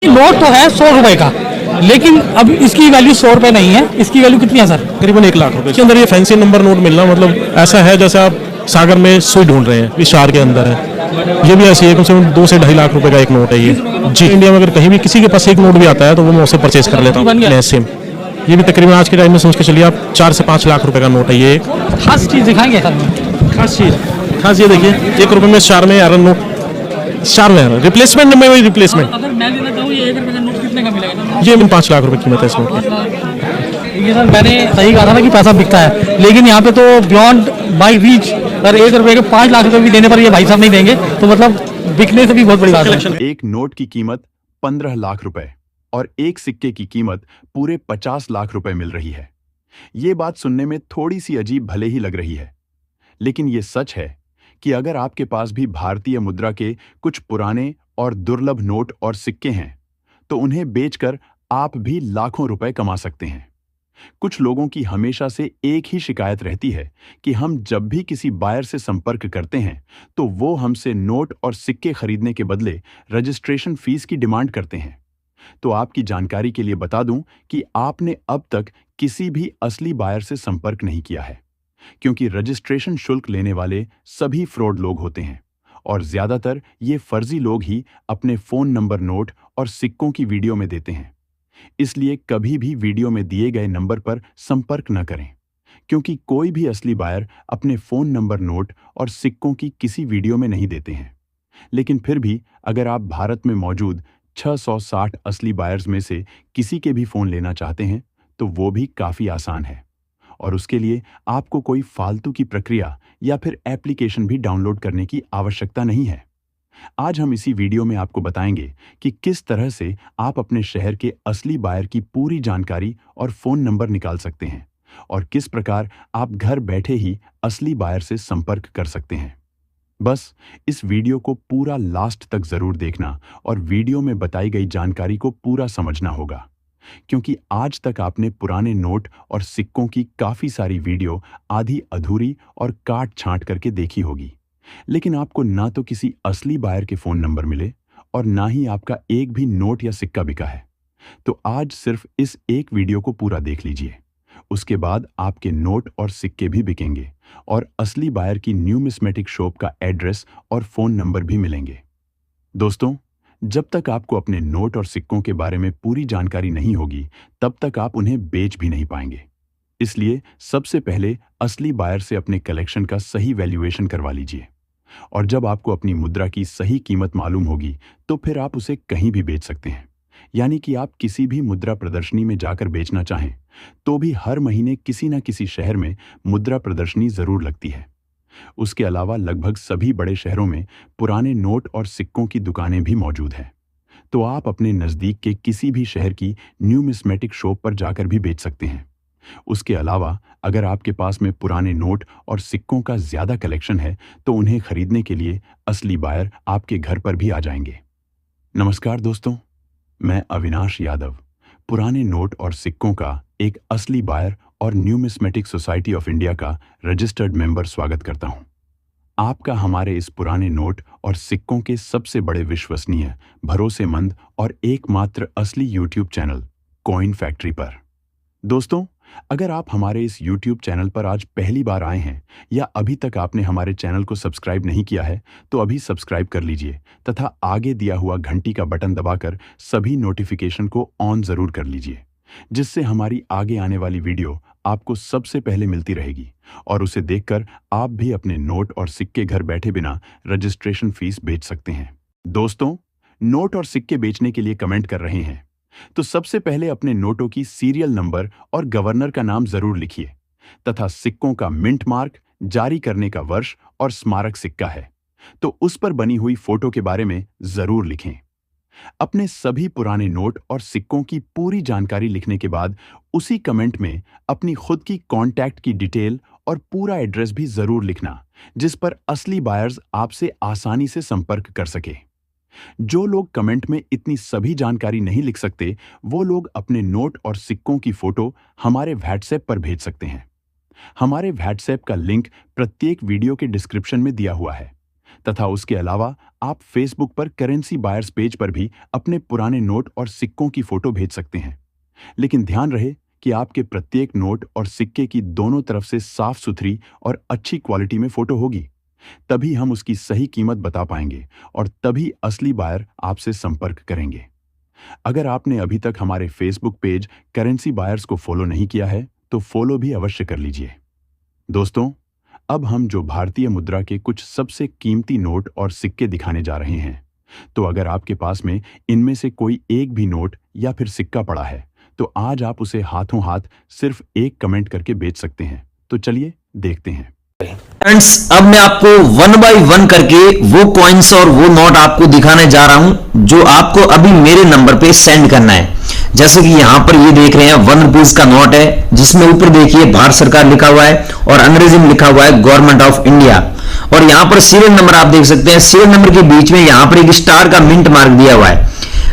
Note तो है 100 रुपए का, लेकिन अब इसकी वैल्यू 100 रुपए नहीं है। इसकी वैल्यू कितनी है सर? करीबन 1 लाख रुपए के अंदर ये फैंसी नंबर नोट मिलना मतलब ऐसा है जैसे आप सागर में सुई ढूंढ रहे हैं, इस शहर के अंदर है। ये भी ऐसी है, कम से कम 2 से 2.5 लाख रुपए का एक नोट है ये जी। इंडिया में अगर कहीं भी किसी के पास एक नोट भी आता है तो वो मैं उससे परचेज कर लेता हूँ सेम। ये भी तकरीबन आज के टाइम में समझ के चलिए आप 4 से 5 लाख रुपए का नोट है ये एक। खास चीज दिखाएंगे सर? खास ये देखिए, 1 रुपए में चार में आयरन नोट, चार में रिप्लेसमेंट में वही रिप्लेसमेंट। अगर मैं लेना चाहूँ ये 1 रुपए का नोट कितने का मिलेगा? ये 5 लाख रुपए कीमत है इस नोट की। ये सर मैंने सही कहा था ना कि पैसा बिकता है, लेकिन यहाँ पे तो बियॉन्ड बाई रीच अगर 1 रुपए के 5 लाख रुपए भी देने पर ये भाई साहब नहीं देंगे, तो मतलब बिकने से भी बहुत बड़ी बात है। एक नोट की कीमत 15 लाख रुपए और एक सिक्के की कीमत पूरे 50 लाख रुपए मिल रही है। ये बात सुनने में थोड़ी सी अजीब भले ही लग रही है, लेकिन ये सच है कि अगर आपके पास भी भारतीय मुद्रा के कुछ पुराने और दुर्लभ नोट और सिक्के हैं, तो उन्हें बेचकर आप भी लाखों रुपए कमा सकते हैं। कुछ लोगों की हमेशा से एक ही शिकायत रहती है कि हम जब भी किसी बायर से संपर्क करते हैं तो वो हमसे नोट और सिक्के खरीदने के बदले रजिस्ट्रेशन फीस की डिमांड करते हैं। तो आपकी जानकारी के लिए बता दूं कि आपने अब तक किसी भी असली बायर से संपर्क नहीं किया है, क्योंकि रजिस्ट्रेशन शुल्क लेने वाले सभी फ्रॉड लोग होते हैं और ज्यादातर ये फर्जी लोग ही अपने फोन नंबर नोट और सिक्कों की वीडियो में देते हैं। इसलिए कभी भी वीडियो में दिए गए नंबर पर संपर्क न करें, क्योंकि कोई भी असली बायर अपने फोन नंबर नोट और सिक्कों की किसी वीडियो में नहीं देते हैं। लेकिन फिर भी अगर आप भारत में मौजूद 660 असली बायर्स में से किसी के भी फोन लेना चाहते हैं तो वो भी काफी आसान है, और उसके लिए आपको कोई फालतू की प्रक्रिया या फिर एप्लीकेशन भी डाउनलोड करने की आवश्यकता नहीं है। आज हम इसी वीडियो में आपको बताएंगे कि किस तरह से आप अपने शहर के असली बायर की पूरी जानकारी और फोन नंबर निकाल सकते हैं और किस प्रकार आप घर बैठे ही असली बायर से संपर्क कर सकते हैं। बस इस वीडियो को पूरा लास्ट तक जरूर देखना और वीडियो में बताई गई जानकारी को पूरा समझना होगा, क्योंकि आज तक आपने पुराने नोट और सिक्कों की काफी सारी वीडियो आधी अधूरी और काट छांट करके देखी होगी, लेकिन आपको ना तो किसी असली बायर के फोन नंबर मिले और ना ही आपका एक भी नोट या सिक्का बिका है। तो आज सिर्फ इस एक वीडियो को पूरा देख लीजिए, उसके बाद आपके नोट और सिक्के भी बिकेंगे और असली बायर की न्यूमिस्मेटिक शॉप का एड्रेस और फोन नंबर भी मिलेंगे। दोस्तों, जब तक आपको अपने नोट और सिक्कों के बारे में पूरी जानकारी नहीं होगी तब तक आप उन्हें बेच भी नहीं पाएंगे। इसलिए सबसे पहले असली बायर से अपने कलेक्शन का सही वैल्यूएशन करवा लीजिए, और जब आपको अपनी मुद्रा की सही कीमत मालूम होगी तो फिर आप उसे कहीं भी बेच सकते हैं। यानी कि आप किसी भी मुद्रा प्रदर्शनी में जाकर बेचना चाहें तो भी हर महीने किसी न किसी शहर में मुद्रा प्रदर्शनी जरूर लगती है। उसके अलावा लगभग सभी बड़े शहरों में पुराने नोट और सिक्कों की दुकानें भी मौजूद हैं, तो आप अपने नजदीक के किसी भी शहर की न्यूमिस्मेटिक शॉप पर जाकर भी बेच सकते हैं। उसके अलावा अगर आपके पास में पुराने नोट और सिक्कों का ज्यादा कलेक्शन है तो उन्हें खरीदने के लिए असली बायर आपके घर पर भी आ जाएंगे। नमस्कार दोस्तों, मैं अविनाश यादव पुराने नोट और सिक्कों का एक असली बायर और न्यूमिस्मेटिक सोसाइटी ऑफ इंडिया का रजिस्टर्ड मेंबर स्वागत करता हूं। आपका हमारे इस पुराने नोट और सिक्कों के सबसे बड़े विश्वसनीय, भरोसेमंद और एकमात्र असली यूट्यूब चैनल कॉइन फैक्ट्री पर। दोस्तों, अगर आप हमारे इस YouTube चैनल पर आज पहली बार आए हैं या अभी तक आपने हमारे चैनल को सब्सक्राइब नहीं किया है तो अभी सब्सक्राइब कर लीजिए तथा आगे दिया हुआ घंटी का बटन दबाकर सभी नोटिफिकेशन को ऑन जरूर कर लीजिए, जिससे हमारी आगे आने वाली वीडियो आपको सबसे पहले मिलती रहेगी और उसे देखकर आप भी अपने नोट और सिक्के घर बैठे बिना रजिस्ट्रेशन फीस बेच सकते हैं। दोस्तों, नोट और सिक्के बेचने के लिए कमेंट कर रहे हैं तो सबसे पहले अपने नोटों की सीरियल नंबर और गवर्नर का नाम जरूर लिखिए तथा सिक्कों का मिंट मार्क, जारी करने का वर्ष और स्मारक सिक्का है तो उस पर बनी हुई फोटो के बारे में जरूर लिखें। अपने सभी पुराने नोट और सिक्कों की पूरी जानकारी लिखने के बाद उसी कमेंट में अपनी खुद की कांटेक्ट की डिटेल और पूरा एड्रेस भी जरूर लिखना, जिस पर असली बायर्स आपसे आसानी से संपर्क कर सके। जो लोग कमेंट में इतनी सभी जानकारी नहीं लिख सकते वो लोग अपने नोट और सिक्कों की फोटो हमारे व्हाट्सएप पर भेज सकते हैं। हमारे व्हाट्सएप का लिंक प्रत्येक वीडियो के डिस्क्रिप्शन में दिया हुआ है, तथा उसके अलावा आप फेसबुक पर करेंसी बायर्स पेज पर भी अपने पुराने नोट और सिक्कों की फोटो भेज सकते हैं। लेकिन ध्यान रहे कि आपके प्रत्येक नोट और सिक्के की दोनों तरफ से साफ सुथरी और अच्छी क्वालिटी में फोटो होगी। तभी हम उसकी सही कीमत बता पाएंगे और तभी असली बायर आपसे संपर्क करेंगे। अगर आपने अभी तक हमारे फेसबुक पेज करेंसी बायर्स को फॉलो नहीं किया है तो फॉलो भी अवश्य कर लीजिए। दोस्तों, अब हम जो भारतीय मुद्रा के कुछ सबसे कीमती नोट और सिक्के दिखाने जा रहे हैं, तो अगर आपके पास में इनमें से कोई एक भी नोट या फिर सिक्का पड़ा है तो आज आप उसे हाथों हाथ सिर्फ एक कमेंट करके बेच सकते हैं। तो चलिए देखते हैं। फ्रेंड्स, अब मैं आपको 1 बाय 1 करके वो कॉइन्स और वो नोट आपको दिखाने जा रहा हूं जो आपको अभी मेरे नंबर पे सेंड करना है। जैसे कि यहां पर ये देख रहे हैं 1 रुपीज का नोट है, जिसमें ऊपर देखिए भारत सरकार लिखा हुआ है और अंग्रेजी में लिखा हुआ है गवर्नमेंट ऑफ इंडिया। और यहां पर सीरियल नंबर आप देख सकते हैं। सीरियल नंबर के बीच में यहां पर एक स्टार का मिंट मार्क दिया हुआ है।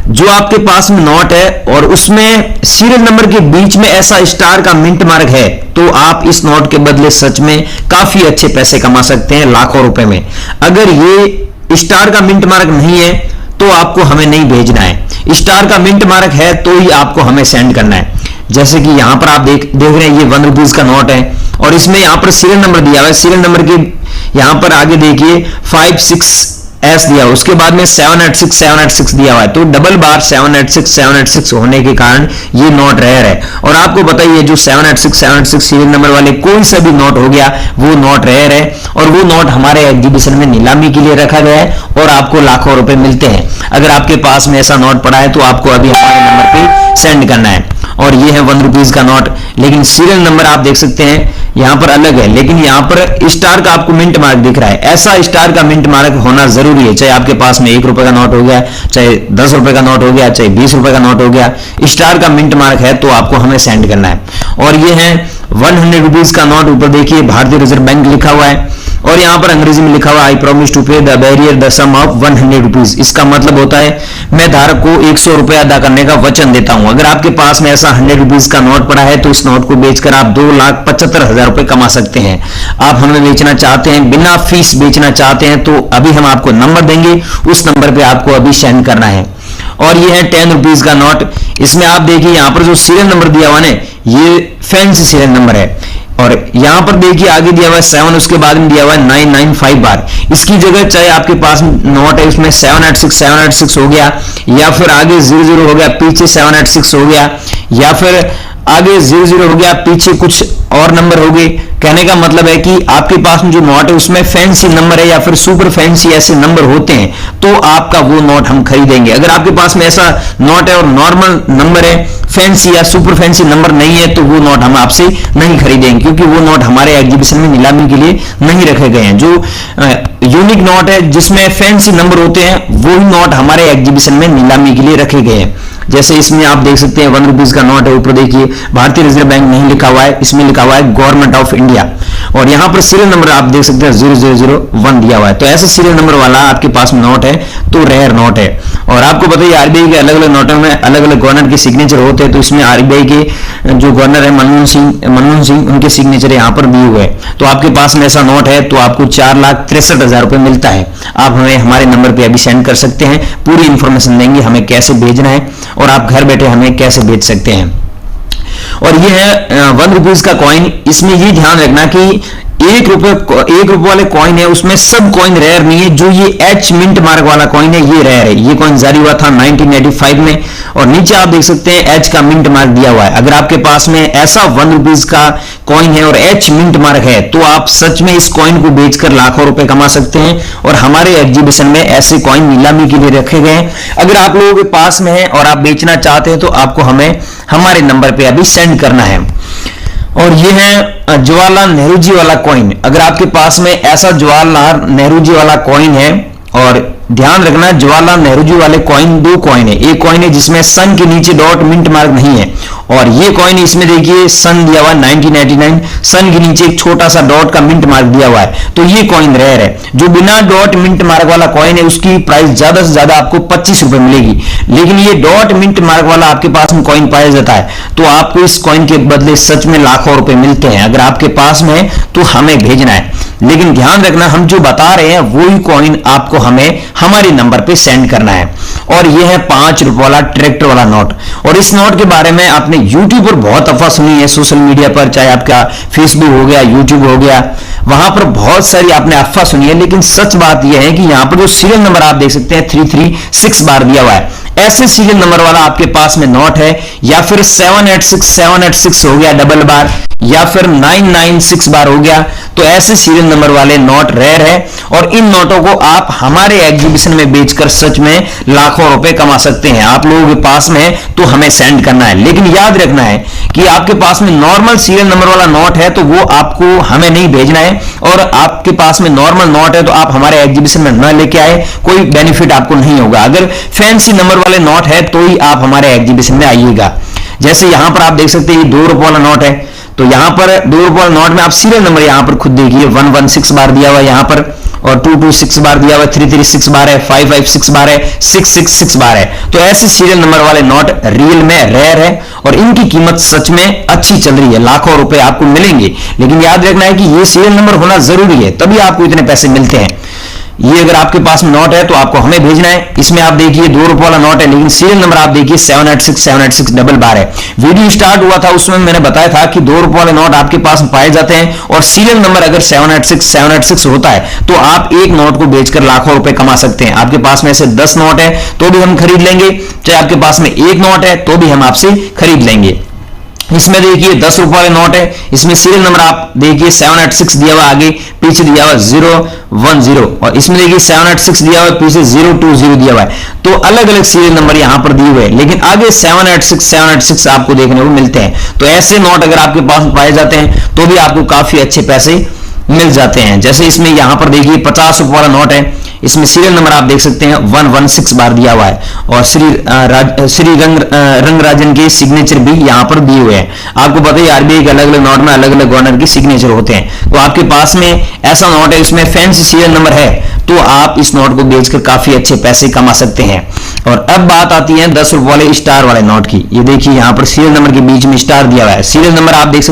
जो आपके पास में नोट है और उसमें सीरियल नंबर के बीच में ऐसा स्टार का मिंट मार्क है, तो आप इस नोट के बदले सच में काफी अच्छे पैसे कमा सकते हैं, लाखों रुपए में। अगर ये स्टार का मिंट मार्क नहीं है तो आपको हमें नहीं भेजना है। स्टार का मिंट मार्क है तो ही आपको हमें सेंड करना है। जैसे कि यहां पर आप देख रहे हैं ये 1 रुपीज का नोट है और इसमें यहां पर सीरियल नंबर दिया हुआ है। सीरियल नंबर के यहां पर आगे देखिए 56S दिया, उसके बाद में 786 दिया हुआ है। तो डबल बार 786 होने के कारण ये नोट रेयर है। और आपको बताइए जो 786 सीरियल नंबर वाले कोई सा भी नोट हो गया वो नोट रेयर है और वो नोट हमारे एग्जीबिशन में नीलामी के लिए रखा गया है और आपको लाखों रुपए मिलते हैं। अगर आपके पास में ऐसा नोट पड़ा है तो आपको अभी हमारे नंबर पे सेंड करना है। और ये है 1 रुपीज का नोट, लेकिन सीरियल नंबर आप देख सकते हैं यहां पर अलग है, लेकिन यहां पर स्टार का आपको मिंट मार्क दिख रहा है। ऐसा स्टार का मिंट मार्क होना जरूरी है, चाहे आपके पास में 1 रुपए का नोट हो गया, चाहे 10 रुपए का नोट हो गया, चाहे 20 रुपए का नोट हो गया, स्टार का मिंट मार्क है तो आपको हमें सेंड करना है। और ये है 100 रुपीज का नोट, ऊपर देखिए भारतीय रिजर्व बैंक लिखा हुआ है और यहां पर अंग्रेजी में लिखा हुआ है I promise to pay the bearer the sum of 100 rupees. इसका मतलब होता है मैं धारक को 100 रुपए अदा करने का वचन देता हूं। अगर आपके पास में ऐसा 100 रुपीज का नोट पड़ा है तो इस नोट को बेचकर आप 2,75,000 रुपए कमा सकते हैं। आप हमें बेचना चाहते हैं, बिना फीस बेचना चाहते हैं, तो अभी हम आपको नंबर देंगे, उस नंबर पे आपको अभी सेंड करना है। और ये है 10 रुपीज का नोट। इसमें आप देखिए यहां पर जो सीरियल नंबर दिया हुआ है ये फैंसी सीरियल नंबर है और यहां पर देखिए आगे दिया हुआ है 7, उसके बाद में दिया हुआ है 995 बार। इसकी जगह चाहे आपके पास नोट है उसमें 786 हो गया या फिर आगे 00 हो गया, पीछे 786 हो गया या फिर आगे 00 हो गया, पीछे कुछ और नंबर हो गए। कहने का मतलब है कि आपके पास में जो नोट है उसमें फैंसी नंबर है या फिर सुपर फैंसी ऐसे नंबर होते हैं तो आपका वो नोट हम खरीदेंगे। अगर आपके पास में ऐसा नोट है और नॉर्मल नंबर है, फैंसी या सुपर फैंसी नंबर नहीं है, तो वो नोट हम आपसे नहीं खरीदेंगे, क्योंकि वो नोट हमारे एग्जीबिशन में नीलामी के लिए नहीं रखे गए हैं। जो यूनिक नोट है जिसमें फैंसी नंबर होते हैं वो नोट हमारे एग्जीबिशन में नीलामी के लिए रखे गए हैं। जैसे इसमें आप देख सकते हैं 1 रुपीज का नोट है, ऊपर देखिए भारतीय रिजर्व बैंक नहीं लिखा हुआ है, इसमें लिखा हुआ है गवर्नमेंट ऑफ इंडिया और यहां पर सीरियल नंबर आप देख सकते हैं 0001 दिया हुआ है। तो ऐसा सीरियल नंबर वाला आपके पास नोट है तो रेयर नोट है। और आपको बताइए आरबीआई के अलग अलग नोटों में अलग अलग गवर्नर के सिग्नेचर होते हैं, तो इसमें आरबीआई के जो गवर्नर है मनमोहन सिंह उनके सिग्नेचर यहां पर भी हुए। तो आपके पास में ऐसा नोट है तो आपको 4,63,000 रुपए मिलता है। आप हमें हमारे नंबर पे अभी सेंड कर सकते हैं, पूरी इंफॉर्मेशन देंगे हमें कैसे भेजना है और आप घर बैठे हमें कैसे भेज सकते हैं। और ये है 1 रुपीज का कॉइन। इसमें ये ध्यान रखना कि 1 रुपए वाले कॉइन है उसमें सब कॉइन रेयर नहीं है। जो ये एच मिंट मार्क वाला कॉइन है ये रेयर है। ये कॉइन जारी हुआ था 1985 में और नीचे आप देख सकते हैं एच का मिंट मार्क दिया हुआ है। अगर आपके पास में ऐसा 1 रुपीज का कॉइन है और एच मिंट मार्क है तो आप सच में इस कॉइन को बेचकर लाखों रुपए कमा सकते हैं और हमारे एग्जीबिशन में ऐसे कॉइन नीलामी के लिए रखे गए हैं। अगर आप लोगों के पास में है और आप बेचना चाहते हैं तो आपको हमें हमारे नंबर पे अभी सेंड करना है। और ये है जवाहरलाल नेहरू जी वाला कॉइन। अगर आपके पास में ऐसा जवाहरलाल नेहरू जी वाला कॉइन है, और ध्यान रखना जवाहरलाल नेहरू जी वाले कॉइन 2 कॉइन है। एक कॉइन है जिसमें सन के नीचे डॉट मिंट मार्क नहीं है और ये कॉइन इसमें देखिए सन दिया हुआ है 1989, सन के नीचे एक छोटा सा डॉट का मिंट मार्क दिया हुआ है। तो ये कॉइन रेयर है। जो बिना डॉट मिंट मार्क वाला कॉइन है उसकी प्राइस ज्यादा से ज्यादा आपको 25 रुपए मिलेगी, लेकिन ये डॉट मिंट मार्क वाला आपके पास में कॉइन पाया जाता है तो आपको इस कॉइन के बदले सच में लाखों रुपए मिलते हैं। अगर आपके पास में है तो हमें भेजना है। लेकिन ध्यान रखना हम जो बता रहे हैं वही कॉइन आपको हमें हमारे नंबर पे सेंड करना है। और यह है 5 रुपए वाला ट्रैक्टर वाला नोट। और इस नोट के बारे में आपने यूट्यूब पर बहुत अफवाह सुनी है, सोशल मीडिया पर, चाहे आपका फेसबुक हो गया, यूट्यूब हो गया, वहां पर बहुत सारी आपने अफवाह सुनी है। लेकिन सच बात यह है कि यहां पर जो सीरियल नंबर आप देख सकते हैं 336 बार दिया हुआ है, ऐसे सीरियल नंबर वाला आपके पास में नोट है, या फिर 786 हो गया डबल बार, या फिर 996 बार हो गया, तो ऐसे सीरियल नंबर वाले नोट रेयर है। और इन नोटों को आप हमारे एग्जीबिशन में बेचकर सच में लाखों रुपए कमा सकते हैं। आप लोगों के पास में तो हमें सेंड करना है, लेकिन याद रखना है कि आपके पास में नॉर्मल सीरियल नंबर वाला नोट है तो वो आपको हमें नहीं भेजना है, और आपके पास में नॉर्मल नोट है तो आप हमारे एग्जीबिशन में न लेके आए, कोई बेनिफिट आपको नहीं होगा। अगर फैंसी नंबर वाले नोट है तो ही आप हमारे एग्जीबिशन में आइएगा। जैसे यहां पर आप देख सकते हैं 2 रुपए वाला नोट है, तो यहां पर 2 रुपए वाला नोट में आप सीरियल नंबर यहां पर खुद देखिए 116 बार दिया हुआ है यहां पर, और 226 बार दिया हुआ है, 336 बार है, 556 बार है, 666 बार है। तो ऐसे सीरियल नंबर वाले नोट रियल में रेयर है और इनकी कीमत सच में अच्छी चल रही है, लाखों रुपए आपको मिलेंगे। लेकिन याद रखना है कि ये सीरियल नंबर होना जरूरी है, तभी आपको इतने पैसे मिलते हैं। ये अगर आपके पास में नोट है तो आपको हमें भेजना है। इसमें आप देखिए 2 रुपए वाला नोट है, लेकिन सीरियल नंबर आप देखिए 786 डबल बार है। वीडियो स्टार्ट हुआ था उसमें मैंने बताया था कि 2 रुपए वाले नोट आपके पास पाए जाते हैं, और सीरियल नंबर अगर 786 होता है तो आप एक नोट को बेचकर लाखों रुपए कमा सकते हैं। आपके पास में से 10 नोट है तो भी हम खरीद लेंगे, चाहे आपके पास में एक नोट है तो भी हम आपसे खरीद लेंगे। इसमें देखिए 10 रुपए वाले नोट है, इसमें सीरियल नंबर आप देखिए 786 दिया हुआ, आगे पीछे दिया हुआ 010, और इसमें देखिए 786 दिया हुआ, पीछे 020 दिया हुआ है। तो अलग अलग सीरियल नंबर यहां पर दिए हुए हैं, लेकिन आगे 786 आपको देखने को मिलते हैं। तो ऐसे नोट अगर आपके पास पाए जाते हैं तो भी आपको काफी अच्छे पैसे मिल जाते हैं। जैसे इसमें यहां पर देखिए 50 रुपए वाला नोट है, इसमें सीरियल नंबर आप देख सकते हैं 116 बार दिया हुआ है, और श्री रंगराजन के सिग्नेचर भी यहां पर दिए हुए हैं। आपको पता है आरबीआई के अलग अलग नोट में अलग अलग गवर्नर की सिग्नेचर होते हैं। तो आपके पास में ऐसा नोट है, इसमें फैंसी सीरियल नंबर है, तो आप इस नोट को बेचकर काफी अच्छे पैसे कमा सकते हैं। और अब बात आती है 10 रुपए वाले स्टार वाले नोट की। ये देखिए यहां पर सीरियल नंबर के बीच में स्टार दिया हुआ है, सीरियल नंबर आप देख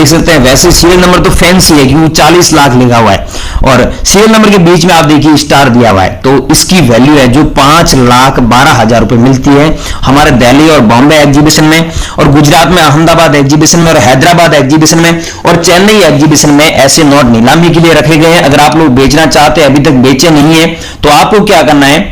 सकते हैं। वैसे सीरियल नंबर तो फैंसी है क्योंकि 40 लाख लिखा हुआ है, और सीरियल नंबर के बीच में आप देखिए स्टार दिया हुआ है, तो इसकी वैल्यू है जो 5,12,000 रुपए मिलती है हमारे दिल्ली और बॉम्बे एग्जीबिशन में, और गुजरात में अहमदाबाद एग्जीबिशन में, और हैदराबाद एग्जीबिशन में, और चेन्नई एग्जीबिशन में ऐसे नोट नीलामी के लिए रखे गए हैं। अगर आप लोग बेचना चाहते हैं, अभी तक बेचे नहीं है, तो आपको क्या करना है,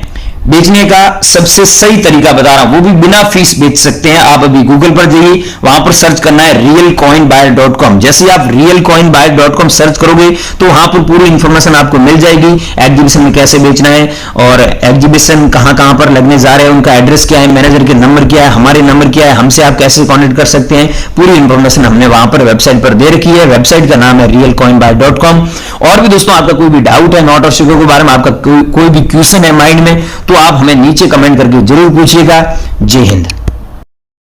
बेचने का सबसे सही तरीका बता रहा हूं, वो भी बिना फीस बेच सकते हैं। आप अभी गूगल पर जाइए, वहां पर सर्च करना है realcoinbuyer.com। जैसे आप realcoinbuyer.com सर्च करोगे तो वहां पर पूरी इंफॉर्मेशन आपको मिल जाएगी, एग्जीबिशन में कैसे बेचना है, और एग्जीबिशन कहां पर लगने जा रहे हैं, उनका एड्रेस क्या है, मैनेजर के नंबर क्या है, हमारे नंबर क्या है, हमसे आप कैसे कॉन्टेक्ट कर सकते हैं, पूरी इंफॉर्मेशन हमने वहां पर वेबसाइट पर दे रखी है। वेबसाइट का नाम है realcoinbuyer.com। और भी दोस्तों आपका कोई भी डाउट है नोट और सिक्कों के बारे में, आपका कोई भी क्वेश्चन है माइंड में, तो आप हमें नीचे कमेंट करके जरूर पूछिएगा। जय हिंद।